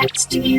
Hey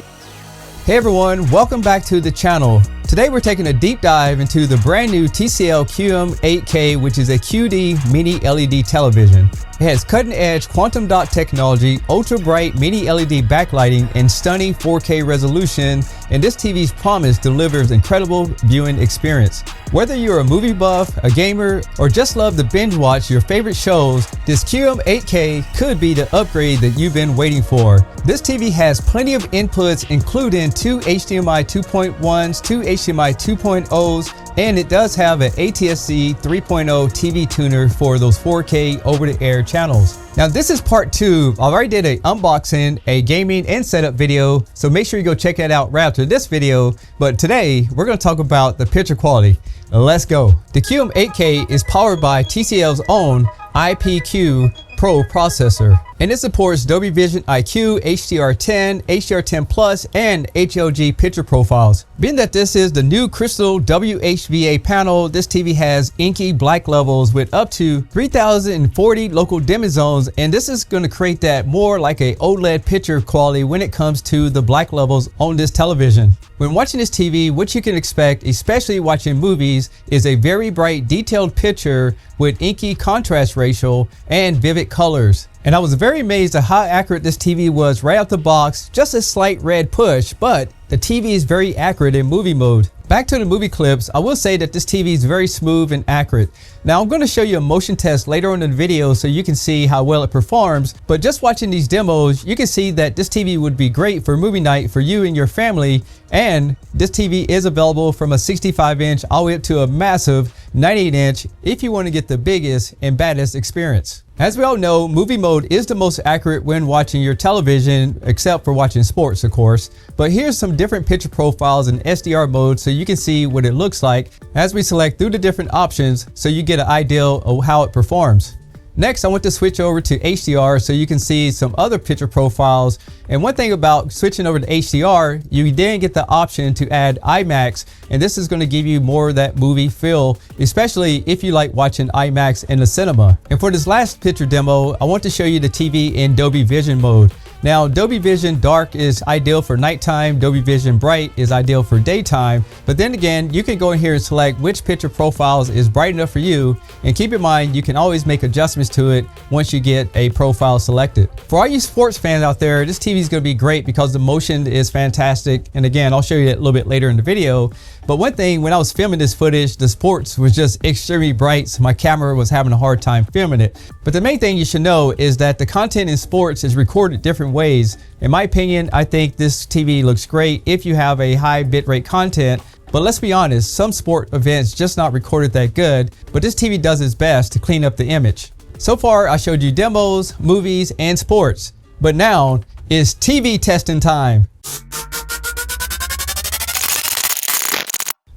everyone, welcome back to the channel. Today we're taking a deep dive into the brand new TCL QM8K, which is a QD mini LED television. It has cutting-edge quantum dot technology, ultra-bright mini LED backlighting, and stunning 4K resolution, and this TV's promise delivers incredible viewing experience. Whether you're a movie buff, a gamer, or just love to binge watch your favorite shows, this QM8K could be the upgrade that you've been waiting for. This TV has plenty of inputs, including two HDMI 2.1s, two HDMI 2.0s, and it does have an ATSC 3.0 TV tuner for those 4K over-the-air channels. Now this is part 2. I already did an unboxing, a gaming and setup video, so make sure you go check that out right after this video. But today we're going to talk about the picture quality. Let's go. The QM8K is powered by TCL's own IPQ Pro processor, and it supports Dolby Vision IQ, HDR10, HDR10 Plus, and HLG picture profiles. Being that this is the new Crystal WHVA panel, this TV has inky black levels with up to 3040 local dimming zones, and this is going to create that more like a OLED picture quality when it comes to the black levels on this television. When watching this TV, what you can expect, especially watching movies, is a very bright detailed picture with inky contrast ratio and vivid colors. And I was very amazed at how accurate this TV was right out the box. Just a slight red push, but the TV is very accurate in movie mode. Back to the movie clips, I will say that this TV is very smooth and accurate. Now I'm going to show you a motion test later on in the video so you can see how well it performs, but just watching these demos, you can see that this TV would be great for movie night for you and your family, and this TV is available from a 65-inch all the way up to a massive 98-inch if you want to get the biggest and baddest experience. As we all know, movie mode is the most accurate when watching your television, except for watching sports, of course. But here's some different picture profiles in SDR mode so you can see what it looks like as we select through the different options so you get an idea of how it performs. Next, I want to switch over to HDR so you can see some other picture profiles. And one thing about switching over to HDR, you then get the option to add IMAX, and this is going to give you more of that movie feel, especially if you like watching IMAX in the cinema. And for this last picture demo, I want to show you the TV in Dolby Vision mode. Now, Dolby Vision Dark is ideal for nighttime, Dolby Vision Bright is ideal for daytime, but then again, you can go in here and select which picture profiles is bright enough for you, and keep in mind, you can always make adjustments to it once you get a profile selected. For all you sports fans out there, this TV is going to be great because the motion is fantastic, and again, I'll show you that a little bit later in the video. But one thing, when I was filming this footage, the sports was just extremely bright, so my camera was having a hard time filming it. But the main thing you should know is that the content in sports is recorded different ways. In my opinion, I think this TV looks great if you have a high bitrate content. But let's be honest, some sport events just not recorded that good, but this TV does its best to clean up the image. So far, I showed you demos, movies, and sports. But now, it's TV testing time.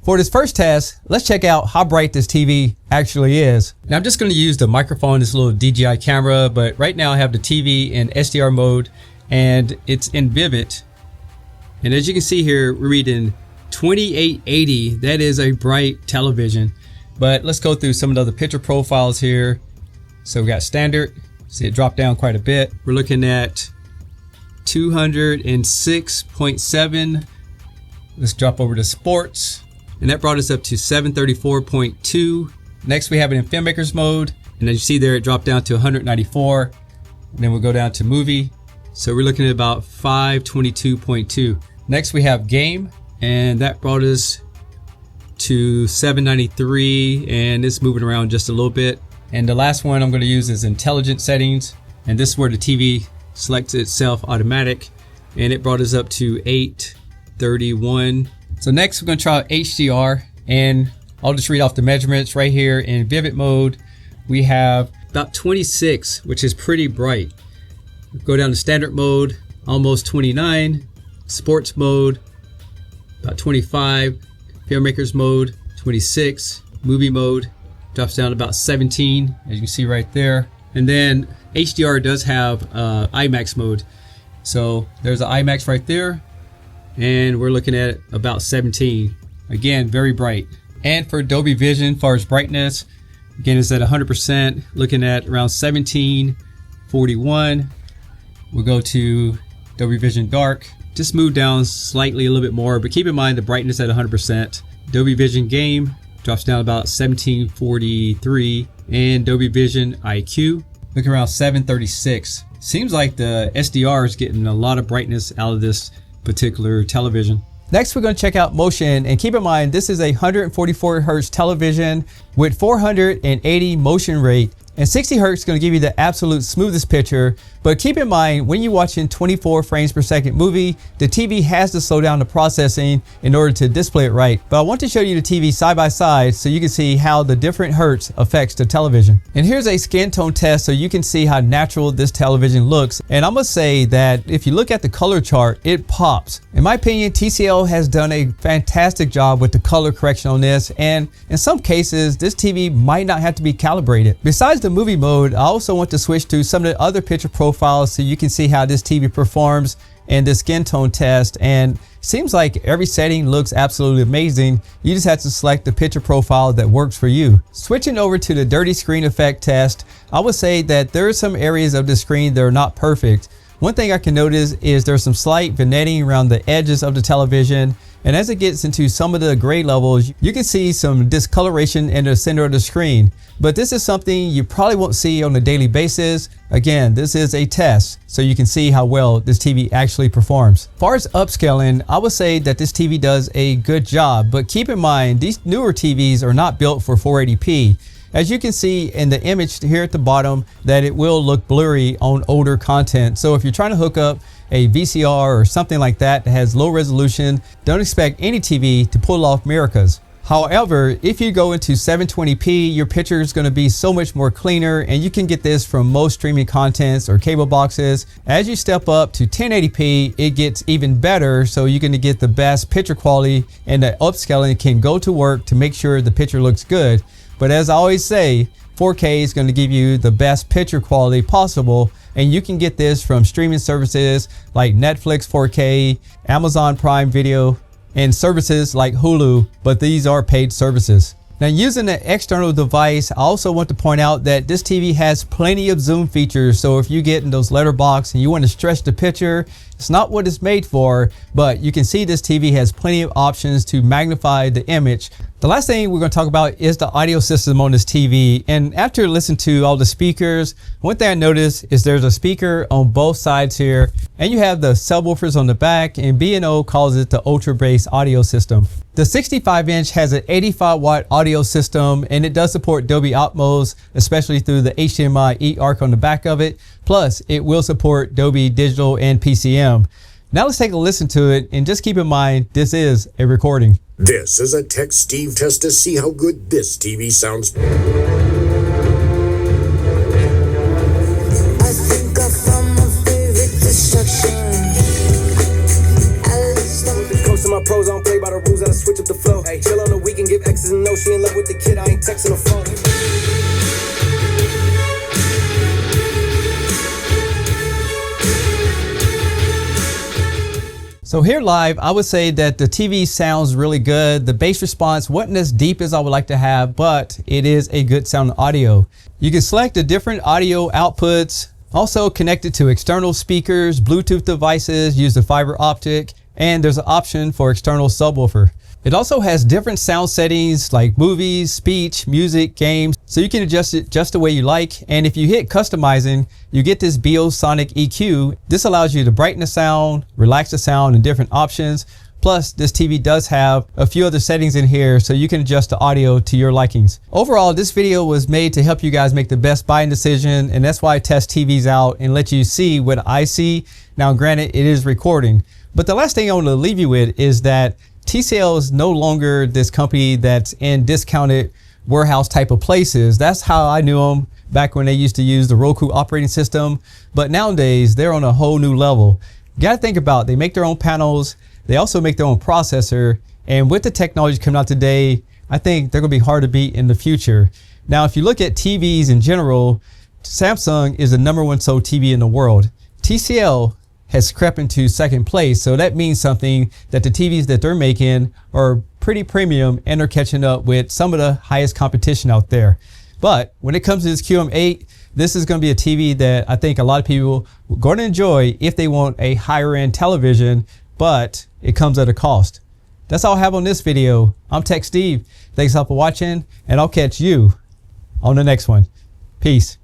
For this first test, let's check out how bright this TV actually is. Now I'm just going to use the microphone, this little DJI camera, but right now I have the TV in SDR mode and it's in vivid. And as you can see here, we're reading 2880. That is a bright television. But let's go through some of the other picture profiles here. So we got standard, see it dropped down quite a bit. We're looking at 206.7. Let's drop over to sports. And that brought us up to 734.2. Next, we have it in filmmakers mode. And as you see there, it dropped down to 194. And then we'll go down to movie. So we're looking at about 522.2. Next, we have game. And that brought us to 793. And it's moving around just a little bit. And the last one I'm going to use is intelligent settings. And this is where the TV selects itself automatic. And it brought us up to 831. So next we're going to try HDR, and I'll just read off the measurements right here. In vivid mode, we have about 26, which is pretty bright. Go down to standard mode, almost 29. Sports mode, about 25. Filmmakers mode, 26. Movie mode drops down to about 17, as you can see right there. And then HDR does have IMAX mode. So there's the IMAX right there. And we're looking at about 17. Again, very bright. And for Dolby Vision, as far as brightness, again, it's at 100%, looking at around 1741. We'll go to Dolby Vision Dark, just move down slightly a little bit more, but keep in mind the brightness at 100%. Dolby Vision Game drops down about 1743, and Dolby Vision IQ looking around 736. Seems like the SDR is getting a lot of brightness out of this particular television. Next, we're going to check out motion, and keep in mind this is a 144 Hz television with 480 motion rate, and 60 Hz is going to give you the absolute smoothest picture. But keep in mind, when you're watching 24 frames per second movie, the TV has to slow down the processing in order to display it right. But I want to show you the TV side by side so you can see how the different hertz affects the television. And here's a skin tone test so you can see how natural this television looks. And I must say that if you look at the color chart, it pops. In my opinion, TCL has done a fantastic job with the color correction on this, and in some cases, this TV might not have to be calibrated. Besides the movie mode, I also want to switch to some of the other picture profiles so you can see how this TV performs in the skin tone test, and seems like every setting looks absolutely amazing. You just have to select the picture profile that works for you. Switching over to the dirty screen effect test, I would say that there are some areas of the screen that are not perfect. One thing I can notice is there's some slight vignetting around the edges of the television, and as it gets into some of the gray levels, you can see some discoloration in the center of the screen. But this is something you probably won't see on a daily basis. Again, this is a test, so you can see how well this TV actually performs. As far as upscaling, I would say that this TV does a good job, but keep in mind, these newer TVs are not built for 480p. As you can see in the image here at the bottom, that it will look blurry on older content. So if you're trying to hook up a VCR or something like that that has low resolution, don't expect any TV to pull off miracles. However, if you go into 720p, your picture is going to be so much more cleaner, and you can get this from most streaming contents or cable boxes. As you step up to 1080p, it gets even better, so you're going to get the best picture quality, and the upscaling can go to work to make sure the picture looks good. But as I always say, 4K is going to give you the best picture quality possible, and you can get this from streaming services like Netflix 4K, Amazon Prime Video, and services like Hulu, but these are paid services. Now, using an external device, I also want to point out that this TV has plenty of zoom features. So if you get in those letterbox and you want to stretch the picture, it's not what it's made for, but you can see this TV has plenty of options to magnify the image. The last thing we're going to talk about is the audio system on this TV. And after listening to all the speakers, one thing I noticed is there's a speaker on both sides here, and you have the subwoofers on the back, and B&O calls it the Ultra Bass audio system. The 65-inch has an 85-watt audio system, and it does support Dolby Atmos, especially through the HDMI eARC on the back of it. Plus, it will support Dolby Digital and PCM. Now let's take a listen to it, and just keep in mind, this is a recording. This is a Tech Steve test to see how good this TV sounds. I think I found my favorite distraction. Comes to my pros, I don't play by the rules, I switch up the flow. Hey, chill on the weekend, give X's and O's. She in love with the kid, I ain't texting the phone. So here live, I would say that the TV sounds really good. The bass response wasn't as deep as I would like to have, but it is a good sound audio. You can select the different audio outputs, also connect it to external speakers, Bluetooth devices, use the fiber optic, and there's an option for external subwoofer. It also has different sound settings like movies, speech, music, games, so you can adjust it just the way you like. And if you hit customizing, you get this Biosonic EQ. This allows you to brighten the sound, relax the sound, and different options. Plus, this TV does have a few other settings in here, so you can adjust the audio to your likings. Overall, this video was made to help you guys make the best buying decision, and that's why I test TVs out and let you see what I see. Now, granted, it is recording, but the last thing I want to leave you with is that TCL is no longer this company that's in discounted warehouse type of places. That's how I knew them back when they used to use the Roku operating system. But nowadays, they're on a whole new level. You got to think about it. They make their own panels. They also make their own processor. And with the technology coming out today, I think they're going to be hard to beat in the future. Now, if you look at TVs in general, Samsung is the #1 sold TV in the world. TCL has crept into second place, so that means something, that the TVs that they're making are pretty premium and are catching up with some of the highest competition out there. But when it comes to this QM8, this is going to be a TV that I think a lot of people are going to enjoy if they want a higher end television but it comes at a cost. That's all I have on this video. I'm Tech Steve. Thanks all for watching, and I'll catch you on the next one. Peace.